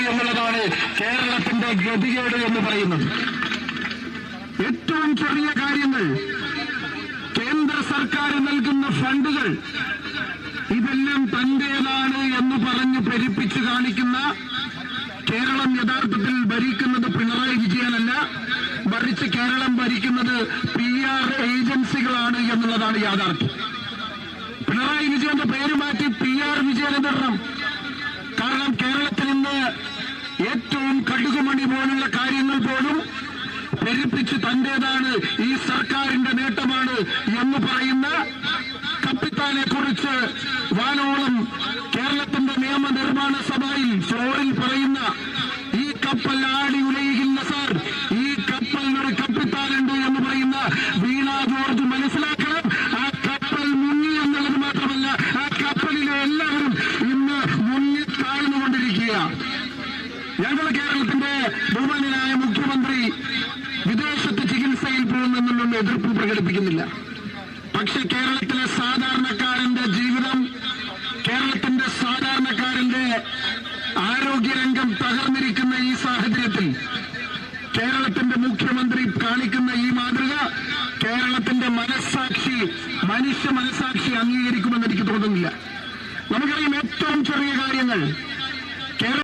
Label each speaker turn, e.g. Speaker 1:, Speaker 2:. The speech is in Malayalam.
Speaker 1: എന്നുള്ളതാണ് കേരളത്തിന്റെ ഗതികേട് എന്ന് പറയുന്നത്. ഏറ്റവും ചെറിയ കാര്യങ്ങൾ, കേന്ദ്ര സർക്കാർ നൽകുന്ന ഫണ്ടുകൾ, ഇതെല്ലാം തന്റേതാണ് എന്ന് പറഞ്ഞ് പെരുപ്പിച്ചു കാണിക്കുന്ന കേരളം യഥാർത്ഥത്തിൽ ഭരിക്കുന്നത് പിണറായി വിജയനല്ല, മറിച്ച് കേരളം ഭരിക്കുന്നത് PR ഏജൻസികളാണ് എന്നുള്ളതാണ് യാഥാർത്ഥ്യം. പിണറായി വിജയന്റെ പേര് മാറ്റി PR വിജയൻ എന്നിടണം. കാരണം കേരളത്തിൽ ഇന്ന് ഏറ്റവും കടുകുമണി പോലുള്ള കാര്യങ്ങൾ പോലും പെരുപ്പിച്ച് തന്റേതാണ്, ഈ സർക്കാരിന്റെ നേട്ടമാണ് എന്ന് പറയുന്ന കപ്പിത്താനെ കുറിച്ച് വാനോളം കേരളത്തിന്റെ നിയമനിർമ്മാണ സഭയിൽ ഫ്ലോറിൽ പറയുന്ന ഈ കപ്പൽ ആടി ഉലയില്ല സാർ, ഈ കപ്പലിനൊരു കപ്പിത്താനുണ്ട് എന്ന് പറയുന്ന വീണ ജോർജ് മനസ്സിലാക്കണം. ആ കപ്പൽ മുങ്ങി എന്നുള്ളത് മാത്രമല്ല, ആ കപ്പലിലെ എല്ലാവരും ഇന്ന് മുങ്ങി താഴ്ന്നുകൊണ്ടിരിക്കുക. ഞങ്ങൾ കേരളത്തിന്റെ ബഹുമാന്യനായ മുഖ്യമന്ത്രി വിദേശത്ത് ചികിത്സയിൽ പോകുന്നെന്നുള്ള എതിർപ്പ് പ്രകടിപ്പിക്കുന്നില്ല. പക്ഷെ കേരളത്തിലെ സാധാരണക്കാരന്റെ ജീവിതം, കേരളത്തിന്റെ സാധാരണക്കാരന്റെ ആരോഗ്യരംഗം തകർന്നിരിക്കുന്ന ഈ സാഹചര്യത്തിൽ കേരളത്തിന്റെ മുഖ്യമന്ത്രി കാണിക്കുന്ന ഈ മാതൃക കേരളത്തിന്റെ മനസ്സാക്ഷി, മനുഷ്യ മനസ്സാക്ഷി അംഗീകരിക്കുമെന്ന് എനിക്ക് തോന്നുന്നില്ല. നമുക്കറിയാം ഏറ്റവും ചെറിയ കാര്യങ്ങൾ